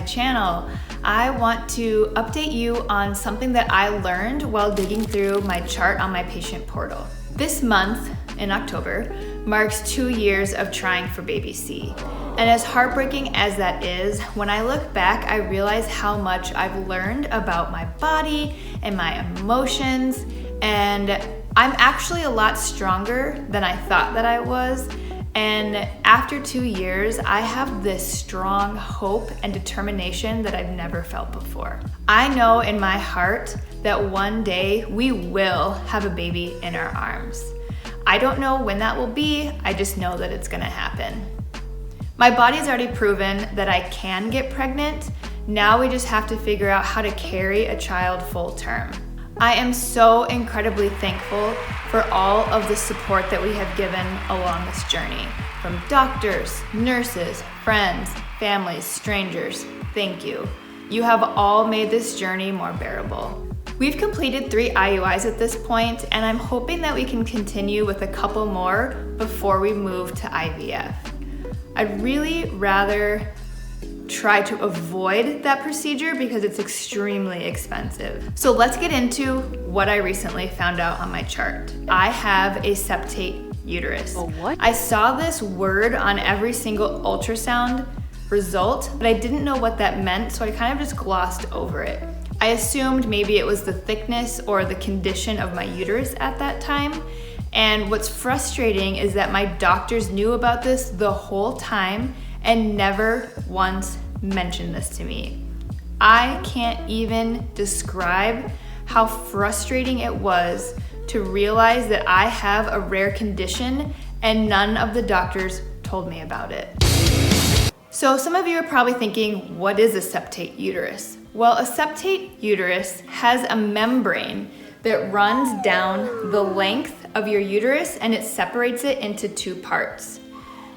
channel. I want to update you on something that I learned while digging through my chart on my patient portal. This month, in October, marks 2 years of trying for baby C. And as heartbreaking as that is, when I look back, I realize how much I've learned about my body and my emotions, and I'm actually a lot stronger than I thought that I was. And after 2 years, I have this strong hope and determination that I've never felt before. I know in my heart that one day we will have a baby in our arms. I don't know when that will be, I just know that it's gonna happen. My body's already proven that I can get pregnant. Now we just have to figure out how to carry a child full term. I am so incredibly thankful for all of the support that we have given along this journey. From doctors, nurses, friends, families, strangers, thank you. You have all made this journey more bearable. We've completed 3 IUIs at this point, and I'm hoping that we can continue with a couple more before we move to IVF. I'd really rather try to avoid that procedure because it's extremely expensive. So let's get into what I recently found out on my chart. I have a septate uterus. A what? I saw this word on every single ultrasound result, but I didn't know what that meant, so I kind of just glossed over it. I assumed maybe it was the thickness or the condition of my uterus at that time. And what's frustrating is that my doctors knew about this the whole time and never once mentioned this to me. I can't even describe how frustrating it was to realize that I have a rare condition and none of the doctors told me about it. So some of you are probably thinking, what is a septate uterus? Well, a septate uterus has a membrane that runs down the length of your uterus and it separates it into 2 parts.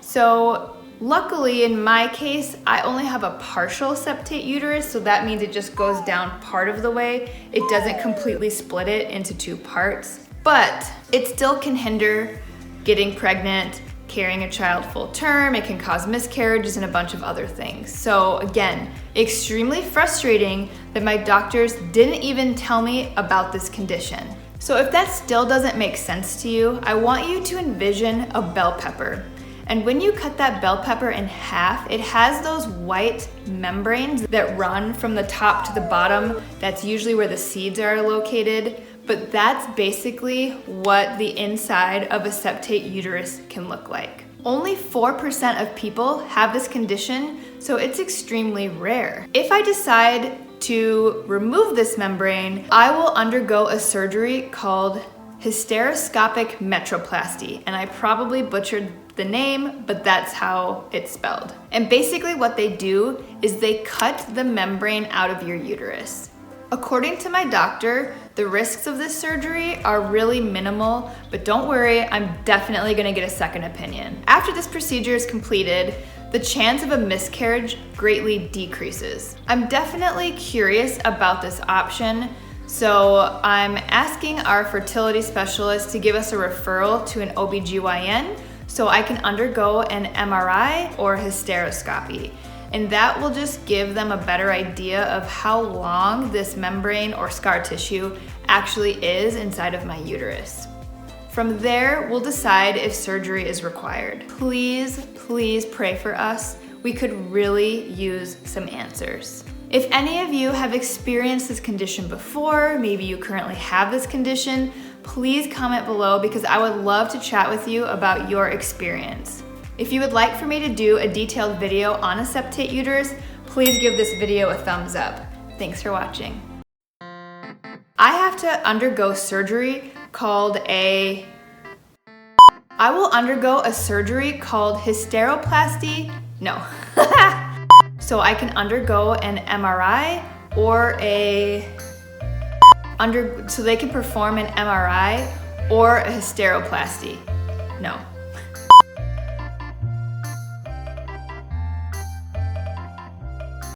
So luckily in my case, I only have a partial septate uterus, so that means it just goes down part of the way. It doesn't completely split it into 2 parts, but it still can hinder getting pregnant, carrying a child full term. It can cause miscarriages and a bunch of other things. So again, extremely frustrating that my doctors didn't even tell me about this condition. So if that still doesn't make sense to you, I want you to envision a bell pepper. And when you cut that bell pepper in half, it has those white membranes that run from the top to the bottom. That's usually where the seeds are located. But that's basically what the inside of a septate uterus can look like. Only 4% of people have this condition, so it's extremely rare. If I decide to remove this membrane, I will undergo a surgery called hysteroscopic metroplasty, and I probably butchered the name, but that's how it's spelled. And basically what they do is they cut the membrane out of your uterus. According to my doctor, the risks of this surgery are really minimal, but don't worry, I'm definitely gonna get a second opinion. After this procedure is completed, the chance of a miscarriage greatly decreases. I'm definitely curious about this option, so I'm asking our fertility specialist to give us a referral to an OBGYN so I can undergo an MRI or hysteroscopy. And that will just give them a better idea of how long this membrane or scar tissue actually is inside of my uterus. From there, we'll decide if surgery is required. Please, please pray for us. We could really use some answers. If any of you have experienced this condition before, maybe you currently have this condition, please comment below because I would love to chat with you about your experience. If you would like for me to do a detailed video on a septate uterus, please give this video a thumbs up. Thanks for watching. I have to undergo surgery called I will undergo a surgery called hysteroplasty. No. So I can undergo an MRI or so they can perform an MRI or a hysteroplasty. No.